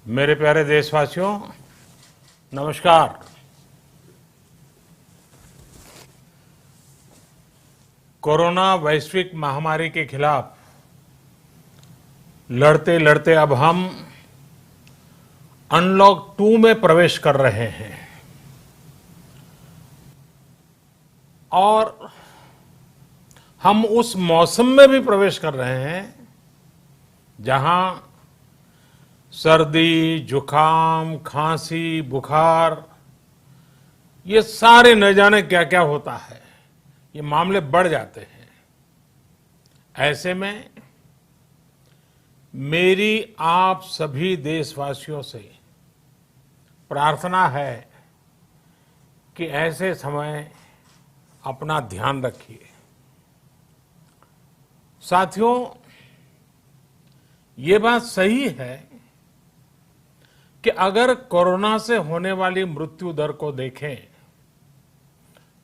मेरे प्यारे देशवासियों, नमस्कार। कोरोना वैश्विक महामारी के खिलाफ लड़ते लड़ते अब हम अनलॉक 2 में प्रवेश कर रहे हैं और हम उस मौसम में भी प्रवेश कर रहे हैं जहां सर्दी, जुकाम, खांसी, बुखार, ये सारे न जाने क्या क्या होता है, ये मामले बढ़ जाते हैं। ऐसे में मेरी आप सभी देशवासियों से प्रार्थना है कि ऐसे समय अपना ध्यान रखिए। साथियों, ये बात सही है कि अगर कोरोना से होने वाली मृत्यु दर को देखें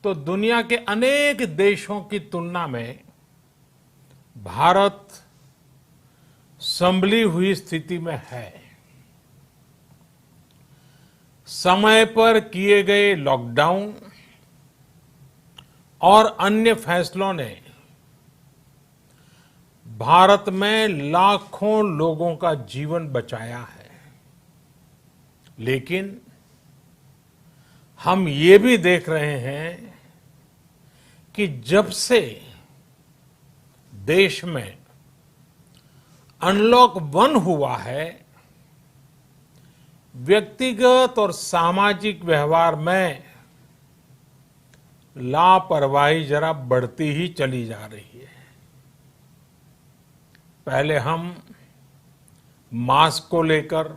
तो दुनिया के अनेक देशों की तुलना में भारत संभली हुई स्थिति में है। समय पर किए गए लॉकडाउन और अन्य फैसलों ने भारत में लाखों लोगों का जीवन बचाया है, लेकिन हम ये भी देख रहे हैं कि जब से देश में अनलॉक 1 हुआ है, व्यक्तिगत और सामाजिक व्यवहार में लापरवाही जरा बढ़ती ही चली जा रही है। पहले हम मास्क को लेकर,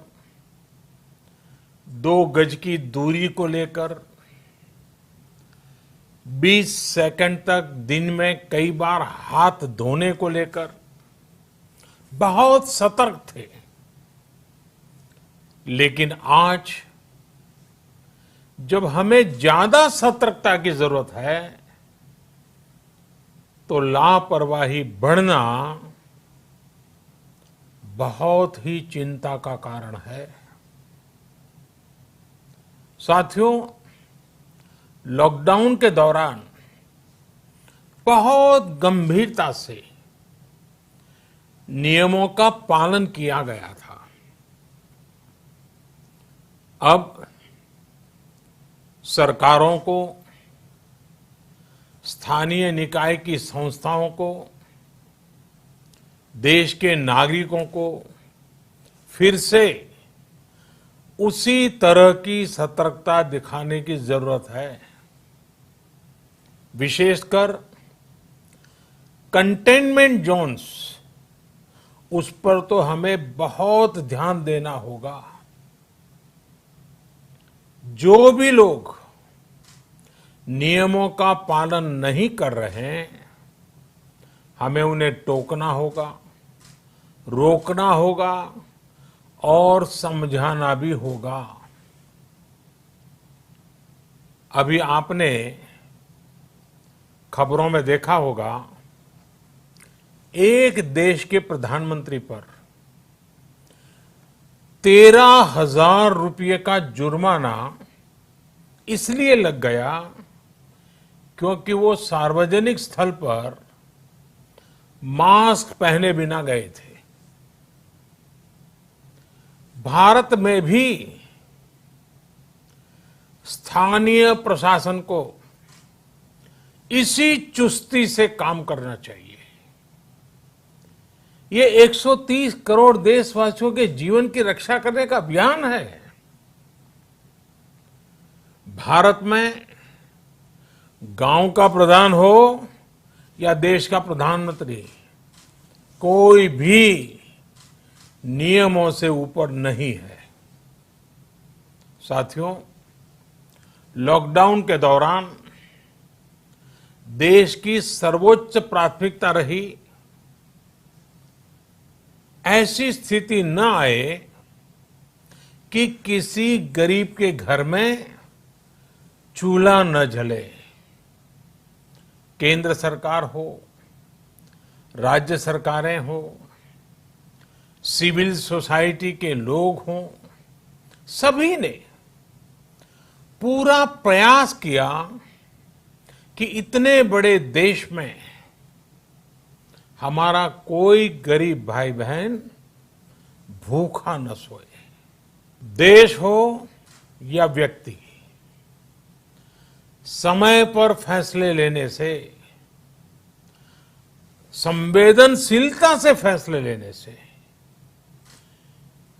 2 गज की दूरी को लेकर 20 सेकंड तक दिन में कई बार हाथ धोने को लेकर बहुत सतर्क थे, लेकिन आज जब हमें ज्यादा सतर्कता की जरूरत है तो लापरवाही बढ़ना बहुत ही चिंता का कारण है। साथियों, लॉकडाउन के दौरान बहुत गंभीरता से नियमों का पालन किया गया था। अब सरकारों को, स्थानीय निकाय की संस्थाओं को, देश के नागरिकों को फिर से उसी तरह की सतर्कता दिखाने की जरूरत है। विशेषकर कंटेनमेंट जोन्स, उस पर तो हमें बहुत ध्यान देना होगा। जो भी लोग नियमों का पालन नहीं कर रहे हैं, हमें उन्हें टोकना होगा, रोकना होगा और समझाना भी होगा। अभी आपने खबरों में देखा होगा, एक देश के प्रधानमंत्री पर 13,000 रुपये का जुर्माना इसलिए लग गया क्योंकि वो सार्वजनिक स्थल पर मास्क पहने बिना गए थे। भारत में भी स्थानीय प्रशासन को इसी चुस्ती से काम करना चाहिए। ये 130 करोड़ देशवासियों के जीवन की रक्षा करने का अभियान है। भारत में गांव का प्रधान हो या देश का प्रधानमंत्री, कोई भी नियमों से ऊपर नहीं है। साथियों, लॉकडाउन के दौरान देश की सर्वोच्च प्राथमिकता रही ऐसी स्थिति न आए कि किसी गरीब के घर में चूल्हा न जले। केंद्र सरकार हो, राज्य सरकारें हो, सिविल सोसाइटी के लोग हों, सभी ने पूरा प्रयास किया कि इतने बड़े देश में हमारा कोई गरीब भाई बहन भूखा न सोए। देश हो या व्यक्ति, समय पर फैसले लेने से, संवेदनशीलता से फैसले लेने से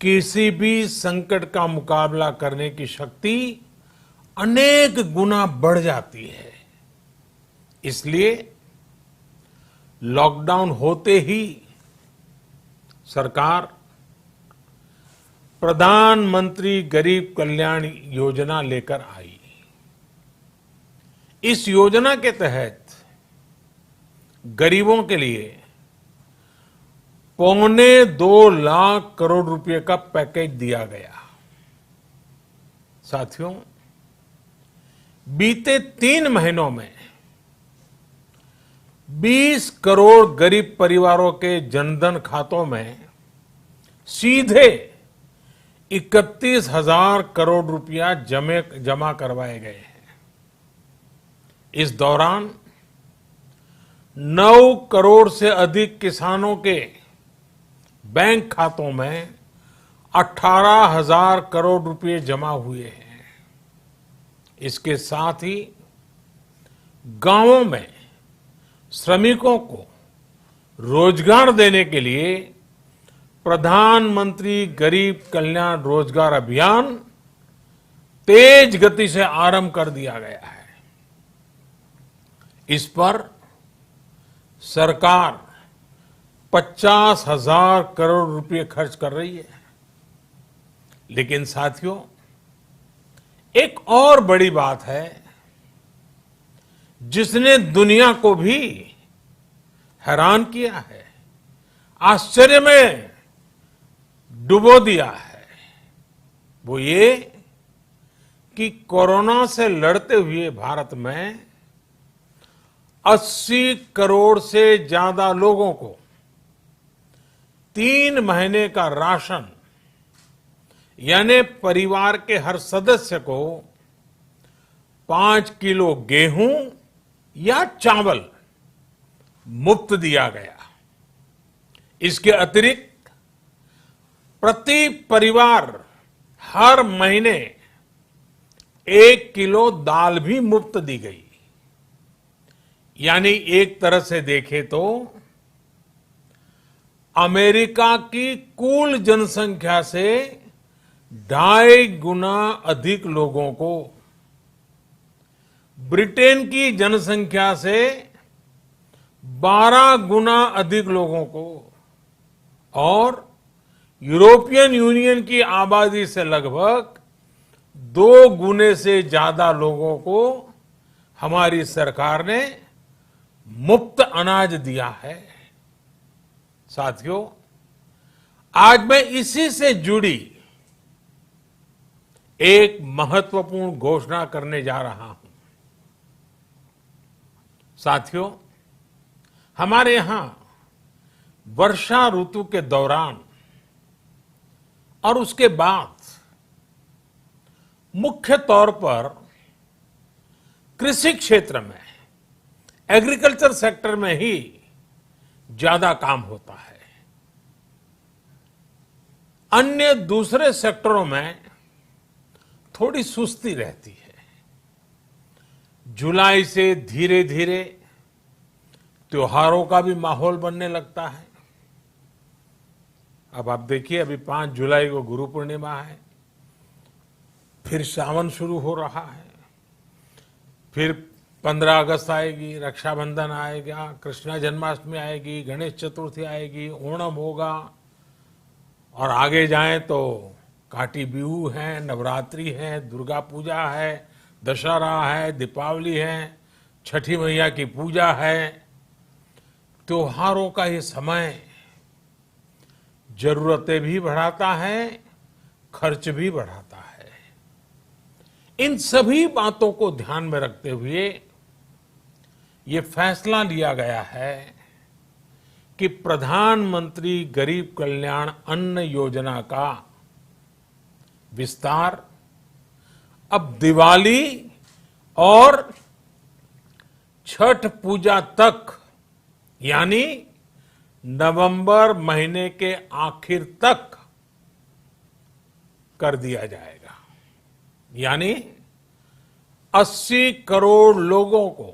किसी भी संकट का मुकाबला करने की शक्ति अनेक गुना बढ़ जाती है। इसलिए लॉकडाउन होते ही सरकार प्रधानमंत्री गरीब कल्याण योजना लेकर आई। इस योजना के तहत गरीबों के लिए 2.25 लाख करोड़ रुपए का पैकेज दिया गया। साथियों, बीते 3 महीनों में 20 करोड़ गरीब परिवारों के जनधन खातों में सीधे 31,000 करोड़ रुपया जमा करवाए गए हैं। इस दौरान 9 करोड़ से अधिक किसानों के बैंक खातों में 18,000 करोड़ रुपए जमा हुए हैं। इसके साथ ही गांवों में श्रमिकों को रोजगार देने के लिए प्रधानमंत्री गरीब कल्याण रोजगार अभियान तेज गति से आरंभ कर दिया गया है। इस पर सरकार 50,000 करोड़ रुपए खर्च कर रही है। लेकिन साथियों, एक और बड़ी बात है जिसने दुनिया को भी हैरान किया है, आश्चर्य में डुबो दिया है। वो ये कि कोरोना से लड़ते हुए भारत में 80 करोड़ से ज्यादा लोगों को 3 महीने का राशन, यानी परिवार के हर सदस्य को 5 किलो गेहूं या चावल मुफ्त दिया गया। इसके अतिरिक्त प्रति परिवार हर महीने 1 किलो दाल भी मुफ्त दी गई। यानी एक तरह से देखें तो अमेरिका की कुल जनसंख्या से 2.5 गुना अधिक लोगों को, ब्रिटेन की जनसंख्या से 12 गुना अधिक लोगों को और यूरोपियन यूनियन की आबादी से लगभग 2 गुने से ज्यादा लोगों को हमारी सरकार ने मुफ्त अनाज दिया है। साथियों, आज मैं इसी से जुड़ी एक महत्वपूर्ण घोषणा करने जा रहा हूं। साथियों, हमारे यहां वर्षा ऋतु के दौरान और उसके बाद मुख्य तौर पर कृषि क्षेत्र में, एग्रीकल्चर सेक्टर में ही ज्यादा काम होता है। अन्य दूसरे सेक्टरों में थोड़ी सुस्ती रहती है। जुलाई से धीरे धीरे त्योहारों का भी माहौल बनने लगता है। अब आप देखिए, अभी 5 जुलाई को गुरु पूर्णिमा है, फिर सावन शुरू हो रहा है, फिर 15 अगस्त आएगी, रक्षाबंधन आएगा, कृष्ण जन्माष्टमी आएगी, गणेश चतुर्थी आएगी, ओणम होगा और आगे जाएं तो काटी बिहू है, नवरात्रि है, दुर्गा पूजा है, दशहरा है, दीपावली है, छठी मैया की पूजा है। त्योहारों का ये समय जरूरतें भी बढ़ाता है, खर्च भी बढ़ाता है। इन सभी बातों को ध्यान में रखते हुए ये फैसला लिया गया है कि प्रधानमंत्री गरीब कल्याण अन्न योजना का विस्तार अब दिवाली और छठ पूजा तक, यानी नवंबर महीने के आखिर तक कर दिया जाएगा। यानी 80 करोड़ लोगों को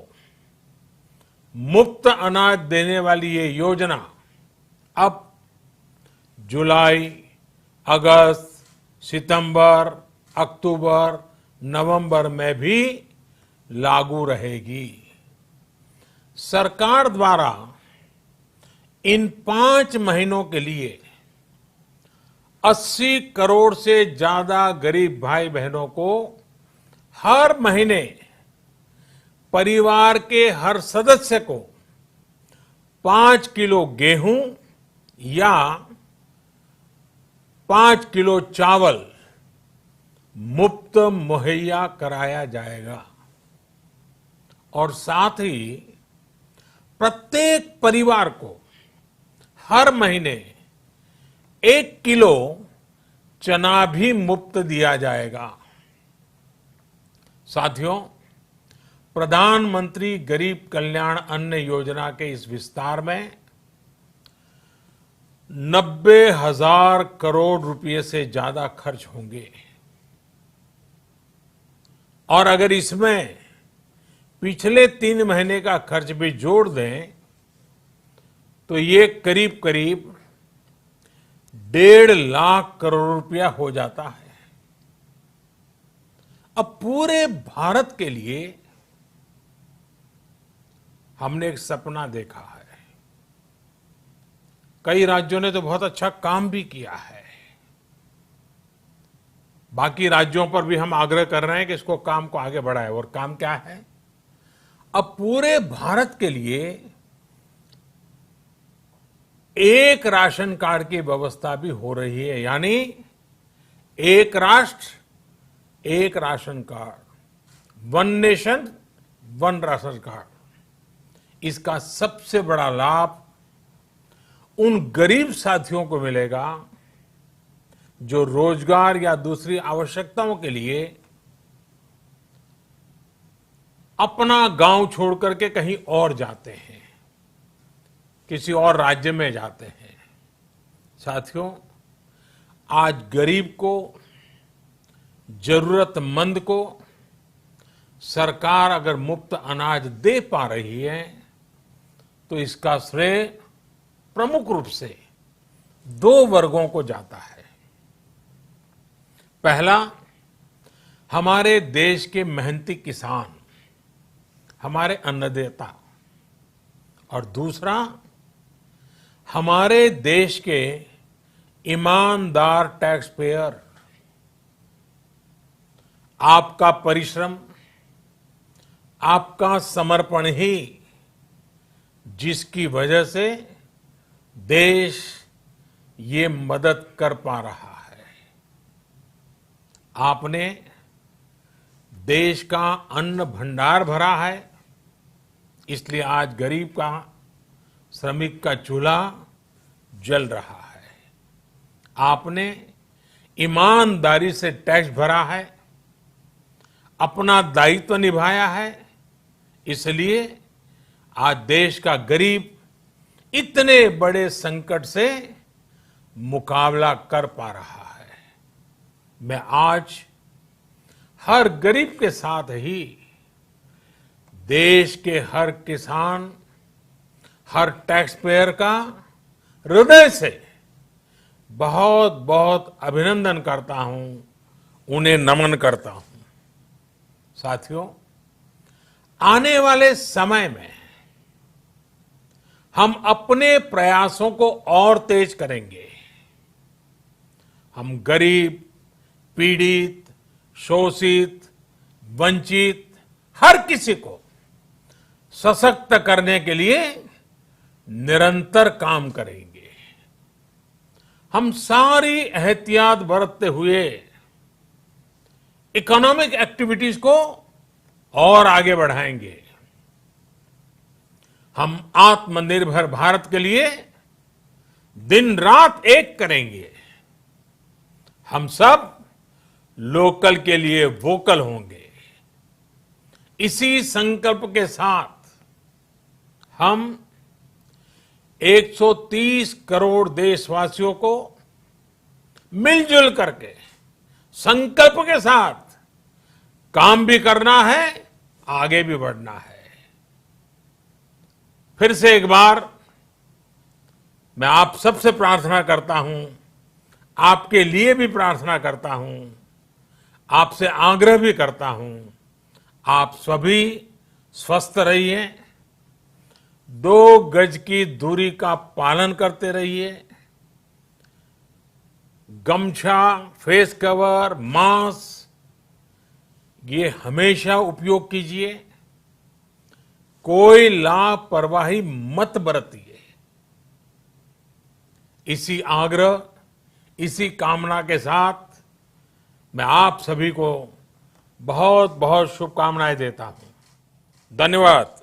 मुफ्त अनाज देने वाली ये योजना अब जुलाई, अगस्त, सितंबर, अक्टूबर, नवंबर में भी लागू रहेगी। सरकार द्वारा इन 5 महीनों के लिए 80 करोड़ से ज्यादा गरीब भाई बहनों को हर महीने परिवार के हर सदस्य को 5 किलो गेहूं या 5 किलो चावल मुफ्त मुहैया कराया जाएगा। और साथ ही प्रत्येक परिवार को हर महीने 1 किलो चना भी मुफ्त दिया जाएगा। साथियों, प्रधानमंत्री गरीब कल्याण अन्न योजना के इस विस्तार में 90,000 करोड़ रुपए से ज्यादा खर्च होंगे। और अगर इसमें पिछले 3 महीने का खर्च भी जोड़ दें तो ये करीब करीब 1.5 लाख करोड़ रुपया हो जाता है। अब पूरे भारत के लिए हमने एक सपना देखा है। कई राज्यों ने तो बहुत अच्छा काम भी किया है। बाकी राज्यों पर भी हम आग्रह कर रहे हैं कि इसको काम को आगे बढ़ाएं। और काम क्या है? अब पूरे भारत के लिए एक राशन कार्ड की व्यवस्था भी हो रही है। यानी एक राष्ट्र एक ration card, one nation one ration card. इसका सबसे बड़ा लाभ उन गरीब साथियों को मिलेगा जो रोजगार या दूसरी आवश्यकताओं के लिए अपना गांव छोड़ करके कहीं और जाते हैं, किसी और राज्य में जाते हैं। साथियों, आज गरीब को, जरूरतमंद को सरकार अगर मुफ्त अनाज दे पा रही है तो इसका श्रेय प्रमुख रूप से 2 वर्गों को जाता है। पहला, हमारे देश के मेहनती किसान, हमारे अन्नदाता। और दूसरा, हमारे देश के ईमानदार टैक्स पेयर। आपका परिश्रम, आपका समर्पण ही जिसकी वजह से देश ये मदद कर पा रहा है। आपने देश का अन्न भंडार भरा है, इसलिए आज गरीब का, श्रमिक का चूल्हा जल रहा है। आपने ईमानदारी से टैक्स भरा है, अपना दायित्व निभाया है, इसलिए आज देश का गरीब इतने बड़े संकट से मुकाबला कर पा रहा है। मैं आज हर गरीब के साथ ही देश के हर किसान, हर टैक्स पेयर का हृदय से बहुत बहुत अभिनंदन करता हूं, उन्हें नमन करता हूं। साथियों, आने वाले समय में हम अपने प्रयासों को और तेज करेंगे। हम गरीब, पीड़ित, शोषित, वंचित हर किसी को सशक्त करने के लिए निरंतर काम करेंगे। हम सारी एहतियात बरतते हुए इकोनॉमिक एक्टिविटीज को और आगे बढ़ाएंगे। हम आत्मनिर्भर भारत के लिए दिन रात एक करेंगे। हम सब लोकल के लिए वोकल होंगे। इसी संकल्प के साथ हम 130 करोड़ देशवासियों को मिलजुल करके संकल्प के साथ काम भी करना है, आगे भी बढ़ना है। फिर से एक बार मैं आप सबसे प्रार्थना करता हूं, आपके लिए भी प्रार्थना करता हूं, आपसे आग्रह भी करता हूं, आप सभी स्वस्थ रहिए, 2 गज की दूरी का पालन करते रहिए, गमछा, फेस कवर, मास्क ये हमेशा उपयोग कीजिए, कोई लापरवाही मत बरतिए। इसी आग्रह, इसी कामना के साथ मैं आप सभी को बहुत बहुत शुभकामनाएं देता हूं। धन्यवाद।